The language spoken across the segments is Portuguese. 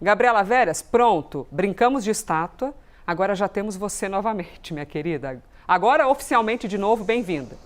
Gabriela Veras, pronto, brincamos de estátua, agora já temos você novamente, minha querida. Agora, oficialmente, de novo, bem-vinda.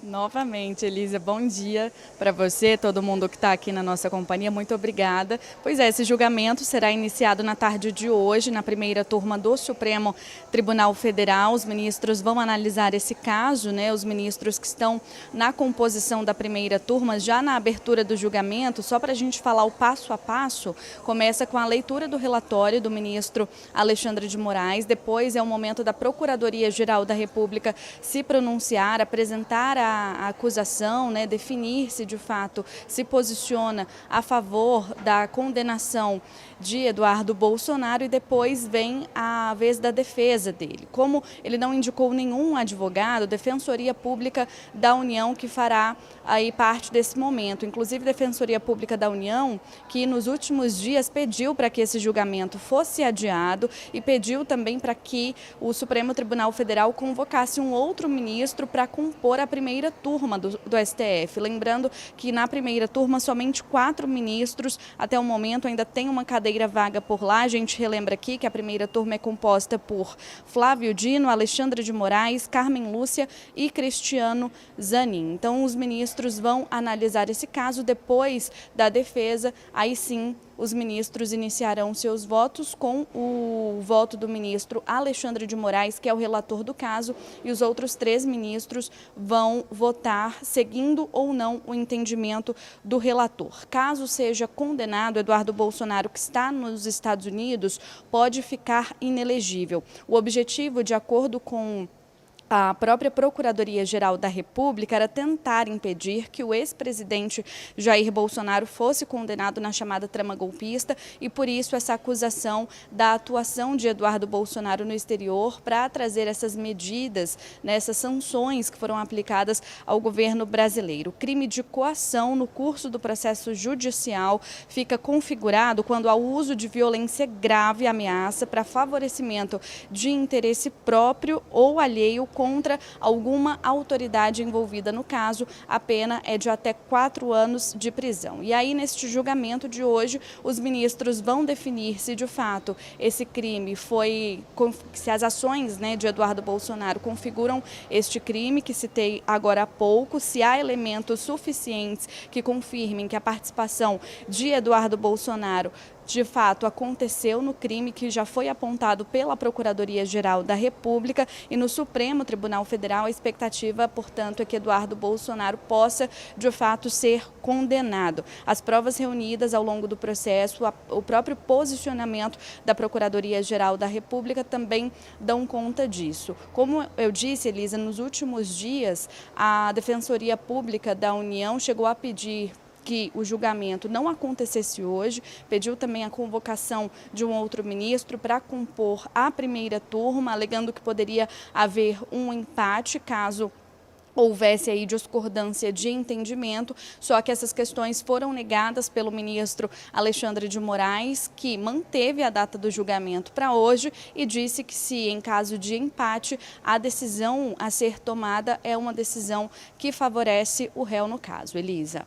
Novamente, Elisa, bom dia para você, todo mundo que está aqui na nossa companhia, muito obrigada. Pois é, esse julgamento será iniciado na tarde de hoje, na primeira turma do Supremo Tribunal Federal. Os ministros vão analisar esse caso, né? Os ministros que estão na composição da primeira turma, já na abertura do julgamento, só para a gente falar o passo a passo, começa com a leitura do relatório do ministro Alexandre de Moraes, depois é o momento da Procuradoria-Geral da República se pronunciar, apresentar a acusação, né, definir se de fato se posiciona a favor da condenação de Eduardo Bolsonaro, e depois vem a vez da defesa dele. Como ele não indicou nenhum advogado, Defensoria Pública da União que fará aí parte desse momento. Inclusive, Defensoria Pública da União, que nos últimos dias pediu para que esse julgamento fosse adiado e pediu também para que o Supremo Tribunal Federal convocasse um outro ministro para compor a primeira turma do STF. Lembrando que na primeira turma somente 4 ministros, até o momento ainda tem uma cadeira vaga por lá. A gente relembra aqui que a primeira turma é composta por Flávio Dino, Alexandre de Moraes, Carmen Lúcia e Cristiano Zanin. Então os ministros vão analisar esse caso depois da defesa, aí sim os ministros iniciarão seus votos com o voto do ministro Alexandre de Moraes, que é o relator do caso, e os outros 3 ministros vão votar seguindo ou não o entendimento do relator. Caso seja condenado, Eduardo Bolsonaro, que está nos Estados Unidos, pode ficar inelegível. O objetivo, de acordo com a própria Procuradoria-Geral da República, era tentar impedir que o ex-presidente Jair Bolsonaro fosse condenado na chamada trama golpista, e por isso essa acusação da atuação de Eduardo Bolsonaro no exterior para trazer essas medidas, né, essas sanções que foram aplicadas ao governo brasileiro. O crime de coação no curso do processo judicial fica configurado quando há o uso de violência grave e ameaça para favorecimento de interesse próprio ou alheio contra alguma autoridade envolvida no caso. A pena é de até 4 anos de prisão. E aí, neste julgamento de hoje, os ministros vão definir se de fato esse crime foi, se as ações, né, de Eduardo Bolsonaro configuram este crime que citei agora há pouco, se há elementos suficientes que confirmem que a participação de Eduardo Bolsonaro de fato aconteceu no crime que já foi apontado pela Procuradoria-Geral da República, e no Supremo Tribunal Federal a expectativa, portanto, é que Eduardo Bolsonaro possa de fato ser condenado. As provas reunidas ao longo do processo, o próprio posicionamento da Procuradoria-Geral da República também dão conta disso. Como eu disse, Elisa, nos últimos dias a Defensoria Pública da União chegou a pedir que o julgamento não acontecesse hoje, pediu também a convocação de um outro ministro para compor a primeira turma, alegando que poderia haver um empate caso houvesse aí discordância de entendimento, só que essas questões foram negadas pelo ministro Alexandre de Moraes, que manteve a data do julgamento para hoje e disse que, se em caso de empate, a decisão a ser tomada é uma decisão que favorece o réu no caso. Elisa.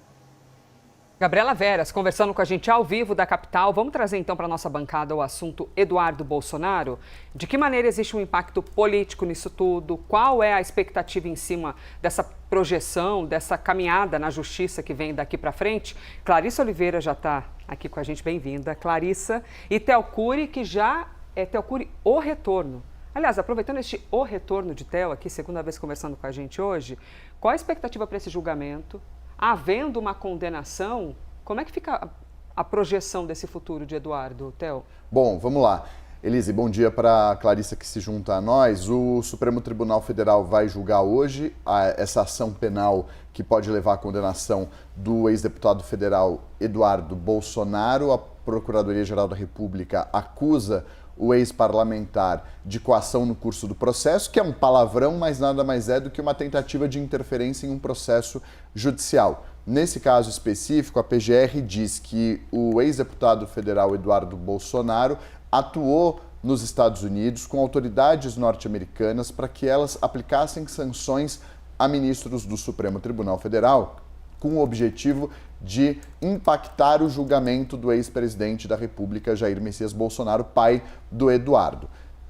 Gabriela Veras, conversando com a gente ao vivo da capital. Vamos trazer então para a nossa bancada o assunto Eduardo Bolsonaro. De que maneira existe um impacto político nisso tudo? Qual é a expectativa em cima dessa projeção, dessa caminhada na justiça que vem daqui para frente? Clarissa Oliveira já está aqui com a gente, bem-vinda, Clarissa. E Theo Cury, que já é Theo Cury, o retorno. Aliás, aproveitando este o retorno de Theo aqui, segunda vez conversando com a gente hoje, qual a expectativa para esse julgamento? Havendo uma condenação, como é que fica a projeção desse futuro de Eduardo, Theo? Bom, vamos lá. Elise, bom dia para a Clarissa que se junta a nós. O Supremo Tribunal Federal vai julgar hoje essa ação penal que pode levar à condenação do ex-deputado federal Eduardo Bolsonaro. A Procuradoria-Geral da República acusa o ex-parlamentar de coação no curso do processo, que é um palavrão, mas nada mais é do que uma tentativa de interferência em um processo judicial. Nesse caso específico, a PGR diz que o ex-deputado federal Eduardo Bolsonaro atuou nos Estados Unidos com autoridades norte-americanas para que elas aplicassem sanções a ministros do Supremo Tribunal Federal com o objetivo de impactar o julgamento do ex-presidente da República, Jair Messias Bolsonaro, pai do Eduardo.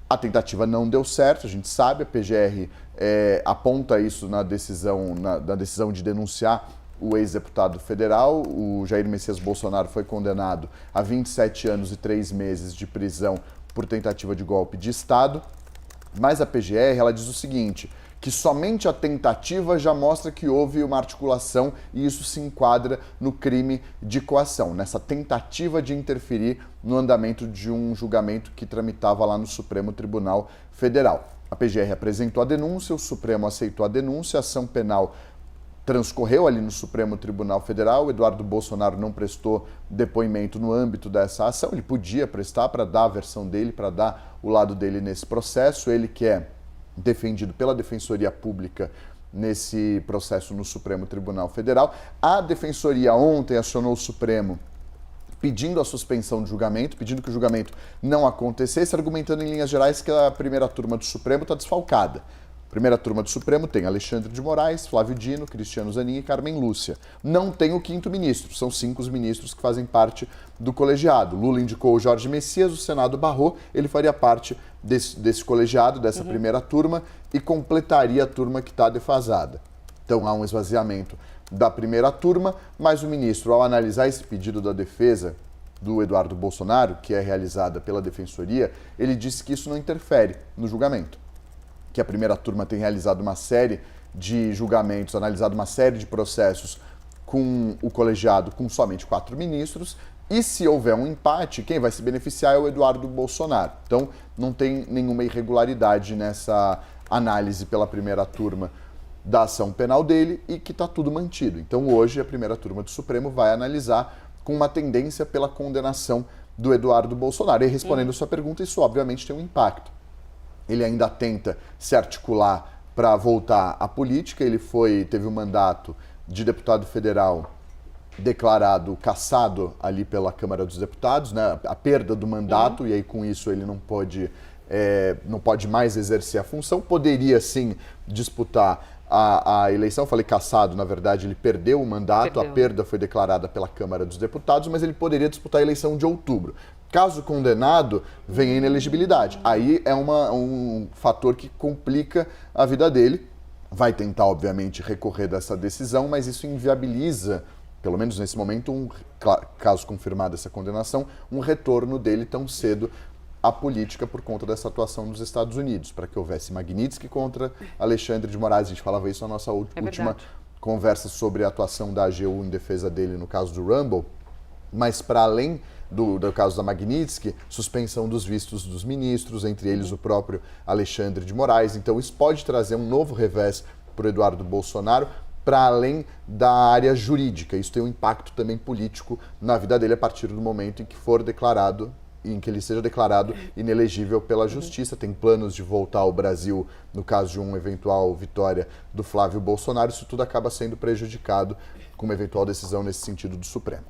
A tentativa não deu certo, a gente sabe, a PGR aponta isso na decisão de denunciar o ex-deputado federal. O Jair Messias Bolsonaro foi condenado a 27 anos e 3 meses de prisão por tentativa de golpe de Estado, mas a PGR ela diz o seguinte, que somente a tentativa já mostra que houve uma articulação e isso se enquadra no crime de coação, nessa tentativa de interferir no andamento de um julgamento que tramitava lá no Supremo Tribunal Federal. A PGR apresentou a denúncia, o Supremo aceitou a denúncia, a ação penal transcorreu ali no Supremo Tribunal Federal, o Eduardo Bolsonaro não prestou depoimento no âmbito dessa ação, ele podia prestar para dar a versão dele, para dar o lado dele nesse processo, ele que é defendido pela Defensoria Pública nesse processo no Supremo Tribunal Federal. A Defensoria ontem acionou o Supremo pedindo a suspensão do julgamento, pedindo que o julgamento não acontecesse, argumentando em linhas gerais que a primeira turma do Supremo está desfalcada. A primeira turma do Supremo tem Alexandre de Moraes, Flávio Dino, Cristiano Zanin e Carmen Lúcia. Não tem o 5º ministro, são 5 os ministros que fazem parte do colegiado. Lula indicou o Jorge Messias, o Senado barrou, ele faria parte desse colegiado, dessa primeira turma, e completaria a turma que está defasada. Então há um esvaziamento da primeira turma, mas o ministro, ao analisar esse pedido da defesa do Eduardo Bolsonaro, que é realizada pela Defensoria, ele disse que isso não interfere no julgamento, que a primeira turma tem realizado uma série de julgamentos, analisado uma série de processos com o colegiado com somente 4 ministros, e se houver um empate, quem vai se beneficiar é o Eduardo Bolsonaro. Então, não tem nenhuma irregularidade nessa análise pela primeira turma da ação penal dele e que está tudo mantido. Então, hoje, a primeira turma do Supremo vai analisar com uma tendência pela condenação do Eduardo Bolsonaro. E respondendo a sua pergunta, isso obviamente tem um impacto. Ele ainda tenta se articular para voltar à política, ele teve um mandato de deputado federal declarado cassado ali pela Câmara dos Deputados, né? A perda do mandato, e aí com isso ele não pode mais exercer a função, poderia sim disputar a eleição, falei cassado, na verdade ele perdeu o mandato, a perda foi declarada pela Câmara dos Deputados, mas ele poderia disputar a eleição de outubro. Caso condenado, vem a inelegibilidade. Aí é um fator que complica a vida dele. Vai tentar, obviamente, recorrer dessa decisão, mas isso inviabiliza, pelo menos nesse momento, caso confirmada essa condenação, um retorno dele tão cedo à política por conta dessa atuação nos Estados Unidos, para que houvesse Magnitsky contra Alexandre de Moraes. A gente falava isso na nossa última conversa sobre a atuação da AGU em defesa dele no caso do Rumble, mas para além do caso da Magnitsky, suspensão dos vistos dos ministros, entre eles o próprio Alexandre de Moraes. Então isso pode trazer um novo revés para o Eduardo Bolsonaro, para além da área jurídica. Isso tem um impacto também político na vida dele a partir do momento em que ele seja declarado inelegível pela Justiça. Tem planos de voltar ao Brasil no caso de uma eventual vitória do Flávio Bolsonaro. Isso tudo acaba sendo prejudicado com uma eventual decisão nesse sentido do Supremo.